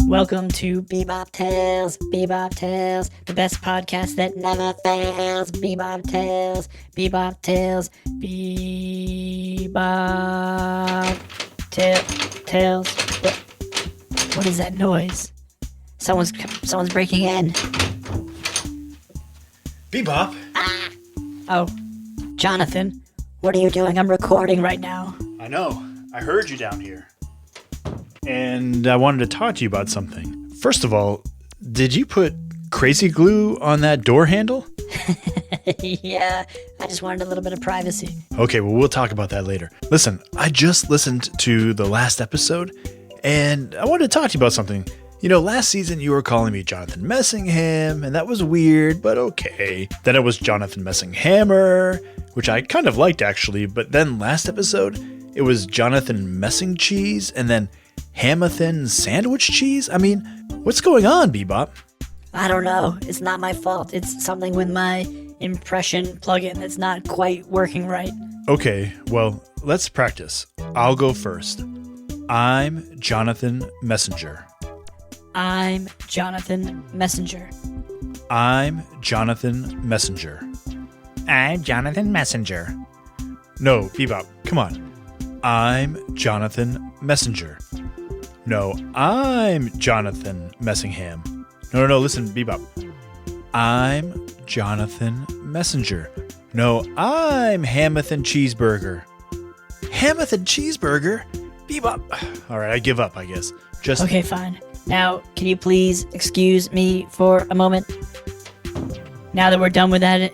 Welcome to BeeBop Tales, the best podcast that never fails. BeeBop Tales, BeeBop Tales. What is that noise? Someone's breaking in. BeeBop? Oh, Jonathan, what are you doing? I'm recording right now. I know. I heard you down here. And I wanted to talk to you about something. First of all, did you put crazy glue on that door handle? Yeah, I just wanted a little bit of privacy. Okay, well, we'll talk about that later. Listen, I just listened to the last episode, and I wanted to talk to you about something. You know, last season you were calling me Jonathan Messingham, and that was weird, but okay. Then it was Jonathan Messinghammer, which I kind of liked actually, but then last episode, it was Jonathan Messing Cheese, and then Hamathan Sandwich Cheese? I mean, what's going on, BeeBop? I don't know. It's not my fault. It's something with my impression plugin that's not quite working right. Okay, well, let's practice. I'll go first. I'm Jonathan Messenger. I'm Jonathan Messenger. I'm Jonathan Messenger. I'm Jonathan Messenger. No, BeeBop, come on. I'm Jonathan Messenger. No, I'm Jonathan Messingham. No, listen, BeeBop. I'm Jonathan Messenger. No, I'm Hamathan Cheeseburger. Hamathan Cheeseburger? BeeBop. All right, I give up, I guess. Okay, fine. Now, can you please excuse me for a moment? Now that we're done with that...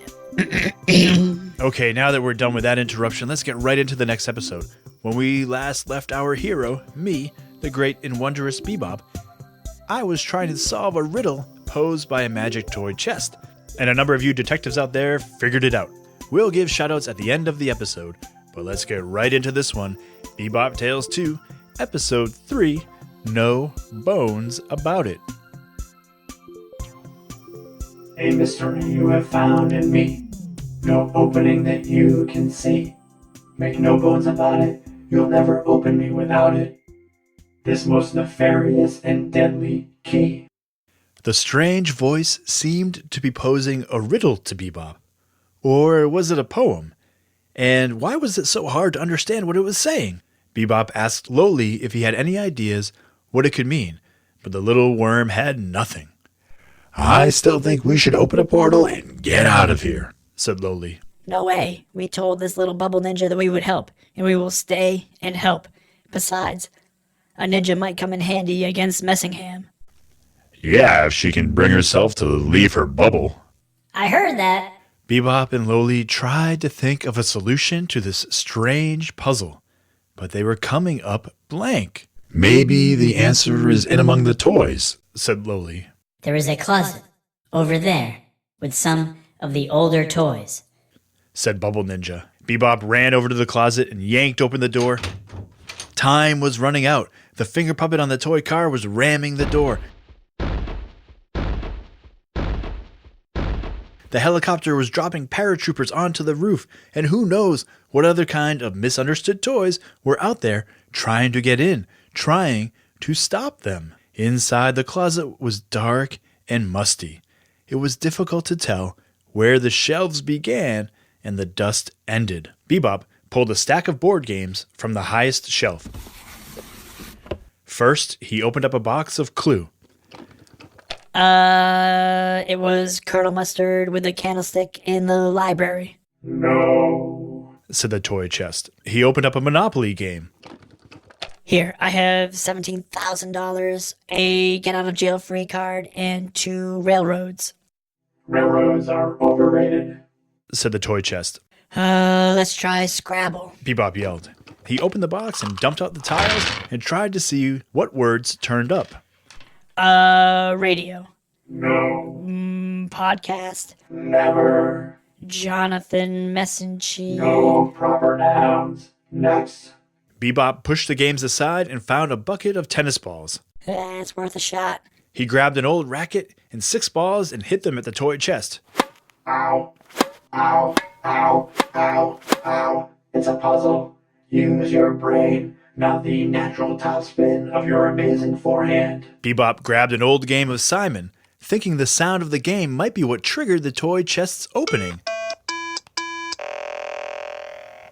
Okay, now that we're done with that interruption, let's get right into the next episode. When we last left our hero, me, the great and wondrous BeeBop, I was trying to solve a riddle posed by a magic toy chest, and a number of you detectives out there figured it out. We'll give shoutouts at the end of the episode, but let's get right into this one. BeeBop Tales 2, Episode 3, No Bones About It. A mystery you have found in me, no opening that you can see. Make no bones about it, you'll never open me without it. This most nefarious and deadly key. The strange voice seemed to be posing a riddle to BeeBop. Or was it a poem? And why was it so hard to understand what it was saying? BeeBop asked Lowly if he had any ideas what it could mean, but the little worm had nothing. I still think we should open a portal and get out of here, said Lowly. No way. We told this little bubble ninja that we would help, and we will stay and help. Besides, a ninja might come in handy against Messingham. Yeah, if she can bring herself to leave her bubble. I heard that. BeeBop and Lowly tried to think of a solution to this strange puzzle, but they were coming up blank. Maybe the answer is in among the toys, said Lowly. There is a closet over there with some of the older toys, said Bubble Ninja. BeeBop ran over to the closet and yanked open the door. Time was running out. The finger puppet on the toy car was ramming the door. The helicopter was dropping paratroopers onto the roof, and who knows what other kind of misunderstood toys were out there trying to get in, trying to stop them. Inside the closet was dark and musty. It was difficult to tell where the shelves began and the dust ended. BeeBop pulled a stack of board games from the highest shelf. First, he opened up a box of Clue. It was Colonel Mustard with a candlestick in the library. No, said the toy chest. He opened up a Monopoly game. Here, I have $17,000, a get-out-of-jail-free card, and 2 railroads. Railroads are overrated, said the toy chest. Let's try Scrabble. BeeBop yelled. He opened the box and dumped out the tiles and tried to see what words turned up. Radio. No, Podcast. never, Jonathan Messenger. no proper nouns. Next, BeeBop pushed the games aside and found a bucket of tennis balls. It's worth a shot. He grabbed an old racket and 6 balls and hit them at the toy chest. ow, ow, ow, ow, ow. It's a puzzle. Use your brain. not the natural topspin of your amazing forehand. BeeBop grabbed an old game of Simon, thinking the sound of the game might be what triggered the toy chest's opening.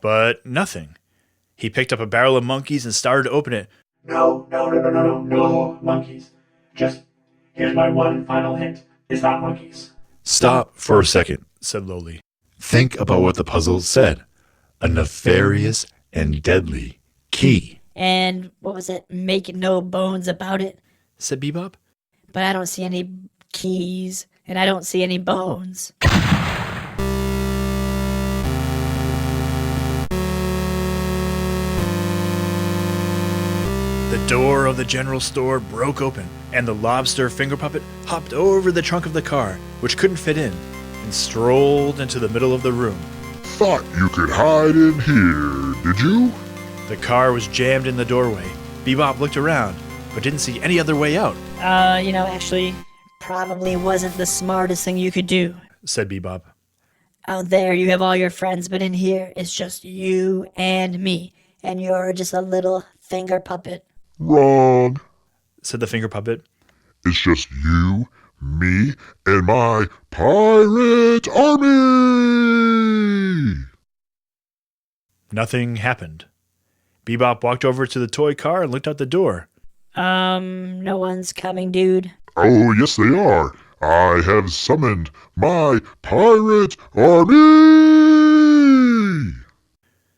But nothing. He picked up a barrel of monkeys and started to open it. No, monkeys. Just, here's my one final hint. It's not monkeys. Stop for a second. Said Loli. Think about what the puzzle said. A nefarious and deadly key. And what was it? Make no bones about it. Said BeeBop. But I don't see any keys, and I don't see any bones. The door of the general store broke open, and the lobster finger puppet hopped over the trunk of the car, which couldn't fit in, and strolled into the middle of the room. Thought you could hide in here, did you? The car was jammed in the doorway. BeeBop looked around, but didn't see any other way out, Actually, probably wasn't the smartest thing you could do. said BeeBop. Out there, you have all your friends, but in here, it's just you and me, and you're just a little finger puppet. Wrong. Said the finger puppet. It's just you, me, and my pirate army! Nothing happened. BeeBop walked over to the toy car and looked out the door. No one's coming, dude. Oh, yes they are. I have summoned my pirate army!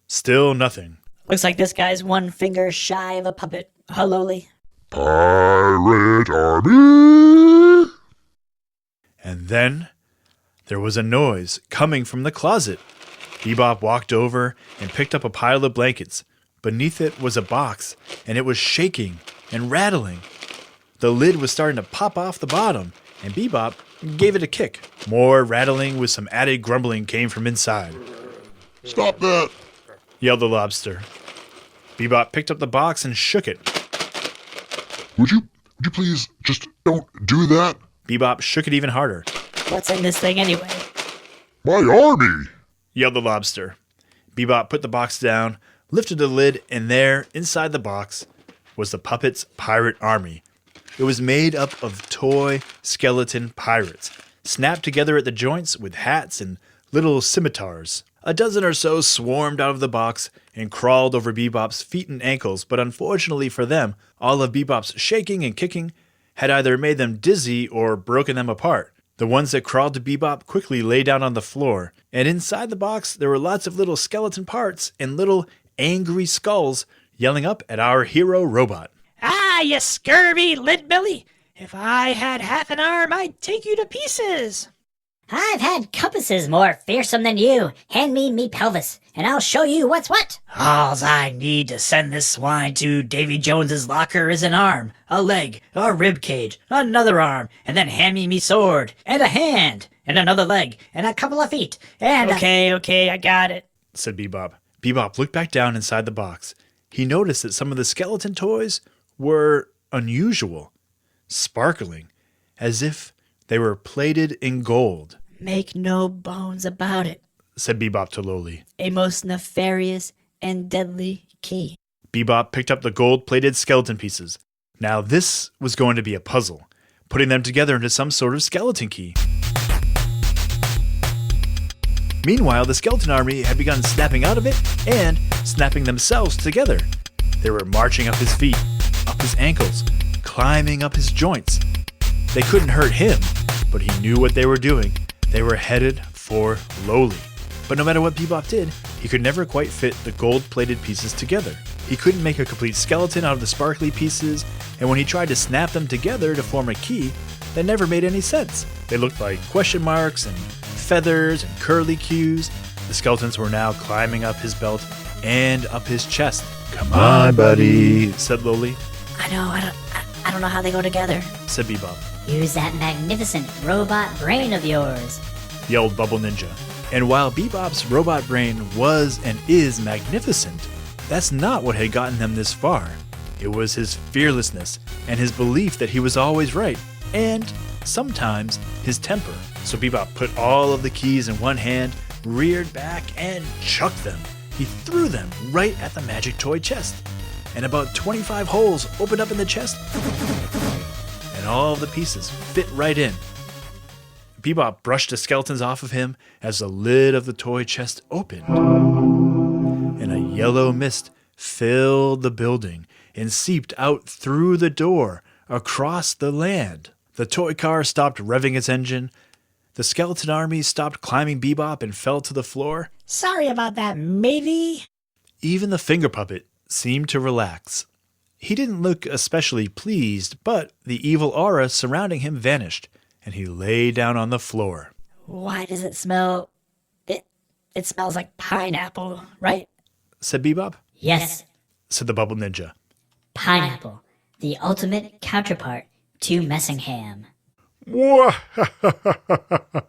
Still nothing. Looks like this guy's one finger shy of a puppet. Loli. Pirate army! And then there was a noise coming from the closet. BeeBop walked over and picked up a pile of blankets. Beneath it was a box, and it was shaking and rattling. The lid was starting to pop off the bottom, and BeeBop gave it a kick. More rattling with some added grumbling came from inside. Stop that! Yelled the lobster. BeeBop picked up the box and shook it. Would you please just don't do that? BeeBop shook it even harder. What's in this thing anyway? My army! Yelled the lobster. BeeBop put the box down, lifted the lid, and there, inside the box, was the puppet's pirate army. It was made up of toy skeleton pirates, snapped together at the joints with hats and little scimitars. A dozen or so swarmed out of the box and crawled over BeeBop's feet and ankles, but unfortunately for them, all of BeeBop's shaking and kicking had either made them dizzy or broken them apart. The ones that crawled to BeeBop quickly lay down on the floor, and inside the box there were lots of little skeleton parts and little angry skulls yelling up at our hero robot. Ah, you scurvy lid-belly! If I had half an arm, I'd take you to pieces! I've had compasses more fearsome than you. Hand me pelvis, and I'll show you what's what. Alls I need to send this swine to Davy Jones's locker is an arm, a leg, a rib cage, another arm, and then hand me sword, and a hand, and another leg, and a couple of feet, and Okay, I got it. Said BeeBop. BeeBop looked back down inside the box. He noticed that some of the skeleton toys were unusual, sparkling, as if they were plated in gold. Make no bones about it. Said BeeBop to Loli. A most nefarious and deadly key. BeeBop picked up the gold-plated skeleton pieces. Now this was going to be a puzzle, putting them together into some sort of skeleton key. Meanwhile, the skeleton army had begun snapping out of it and snapping themselves together. They were marching up his feet, up his ankles, climbing up his joints. They couldn't hurt him, but he knew what they were doing. They were headed for Loli. But no matter what BeeBop did, he could never quite fit the gold-plated pieces together. He couldn't make a complete skeleton out of the sparkly pieces, and when he tried to snap them together to form a key, that never made any sense. They looked like question marks and feathers and curly cues. The skeletons were now climbing up his belt and up his chest. Come on, buddy. Said Loli. I don't know how they go together. Said BeeBop. Use that magnificent robot brain of yours. Yelled Bubble Ninja. And while BeeBop's robot brain was and is magnificent, that's not what had gotten them this far. It was his fearlessness and his belief that he was always right, and sometimes his temper. So BeeBop put all of the keys in one hand, reared back, and chucked them. He threw them right at the magic toy chest. and about 25 holes opened up in the chest, and all the pieces fit right in. BeeBop brushed the skeletons off of him as the lid of the toy chest opened, and a yellow mist filled the building and seeped out through the door across the land. The toy car stopped revving its engine. The skeleton army stopped climbing BeeBop and fell to the floor. Sorry about that, matey. Even the finger puppet seemed to relax. He didn't look especially pleased, but the evil aura surrounding him vanished, and he lay down on the floor. Why does it smell? It smells like pineapple, right? Said BeeBop. Yes, Said the Bubble Ninja. pineapple, the ultimate counterpart to Messingham. Wah!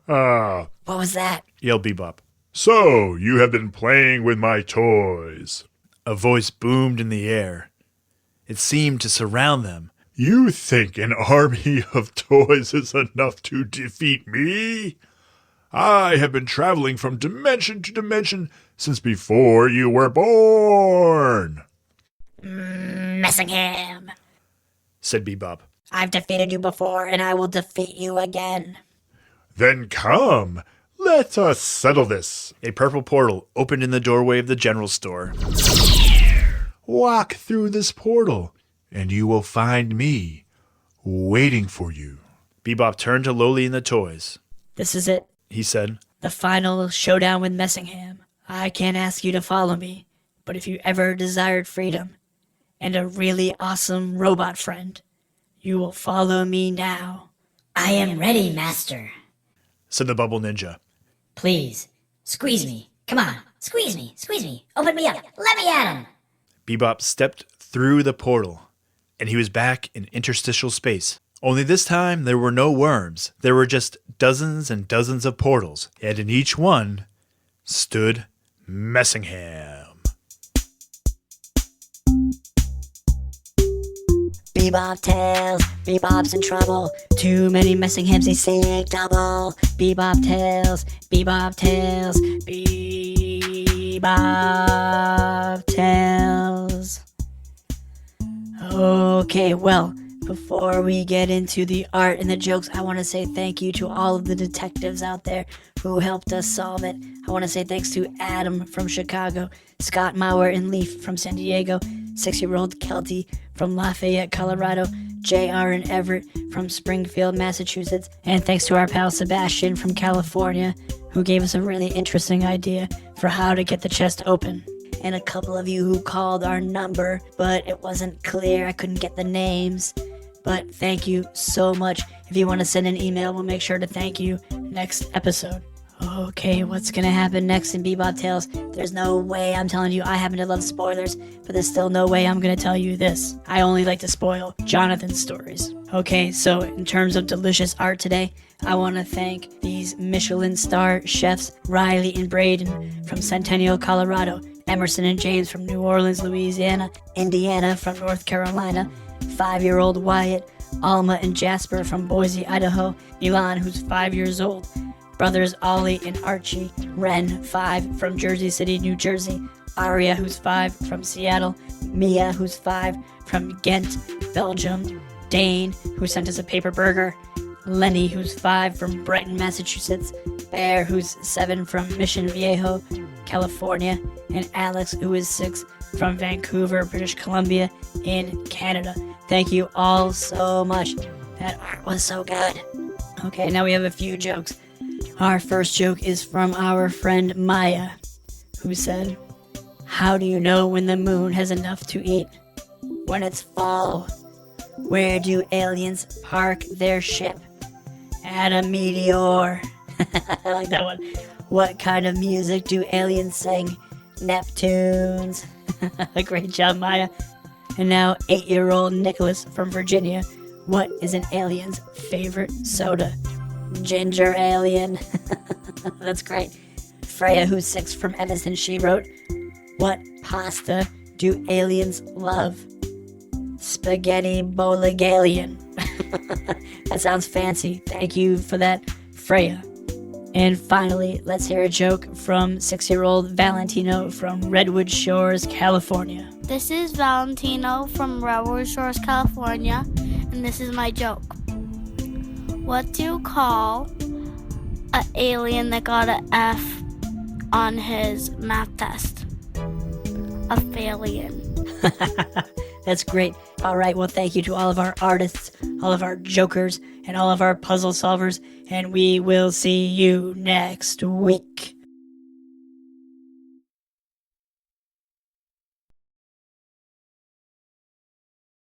What was that? Yelled BeeBop. So, you have been playing with my toys. A voice boomed in the air. It seemed to surround them. You think an army of toys is enough to defeat me? I have been traveling from dimension to dimension since before you were born. Messingham. Said BeeBop. I've defeated you before, and I will defeat you again. Then come, let us settle this. A purple portal opened in the doorway of the general store. Walk through this portal, and you will find me waiting for you. BeeBop turned to Loli and the toys. This is it. He said, The final showdown with Messingham. I can't ask you to follow me, but if you ever desired freedom and a really awesome robot friend, you will follow me now. I am ready, master. said the Bubble Ninja. Please, squeeze me. Come on, squeeze me, squeeze me. Open me up. Let me at him. BeeBop stepped through the portal, and he was back in interstitial space. Only this time there were no worms. There were just dozens and dozens of portals, and in each one stood Messingham. BeeBop tells, BeeBop's in trouble. Too many Messinghams, they seek double. BeeBop tells, BeeBop tells, BeeBop tells. Okay, well, before we get into the art and the jokes, I want to say thank you to all of the detectives out there who helped us solve it. I want to say thanks to Adam from Chicago, Scott Mauer and Leaf from San Diego, 6-year-old Kelty from Lafayette, Colorado, JR and Everett from Springfield, Massachusetts, and thanks to our pal Sebastian from California, who gave us a really interesting idea for how to get the chest open. And a couple of you who called our number, but it wasn't clear, I couldn't get the names. But thank you so much. If you want to send an email, we'll make sure to thank you next episode. Okay, what's gonna happen next in BeeBop Tales? There's no way I'm telling you. I happen to love spoilers, but there's still no way I'm gonna tell you this. I only like to spoil Jonathan's stories. Okay, so in terms of delicious art today, I want to thank these Michelin star chefs, Riley and Braden from Centennial, Colorado, Emerson and James from New Orleans, Louisiana, Indiana from North Carolina, 5-year-old Wyatt, Alma and Jasper from Boise, Idaho, Milan, who's 5 years old, brothers Ollie and Archie, Ren, 5, from Jersey City, New Jersey, Aria, who's 5, from Seattle, Mia, who's 5, from Ghent, Belgium, Dane, who sent us a paper burger, Lenny, who's 5, from Brighton, Massachusetts, Bear, who's 7, from Mission Viejo, California, and Alex, who is 6, from Vancouver, British Columbia, in Canada. Thank you all so much. That art was so good. Okay, now we have a few jokes. Our first joke is from our friend Maya, who said, How do you know when the moon has enough to eat? When it's fall. Where do aliens park their ship? At a meteor. I like that one. What kind of music do aliens sing? Neptunes. Great job, Maya. And now 8-year-old Nicholas from Virginia. What is an alien's favorite soda? Ginger alien. That's great. Freya, who's 6, from Edison, she wrote, What pasta do aliens love? Spaghetti Bolagalian. That sounds fancy. Thank you for that, Freya. And finally, let's hear a joke from 6-year-old Valentino from Redwood Shores, California. This is Valentino from Redwood Shores, California, and this is my joke. What do you call an alien that got an F on his math test? A failien. That's great. All right, well, thank you to all of our artists, all of our jokers, and all of our puzzle solvers, and we will see you next week.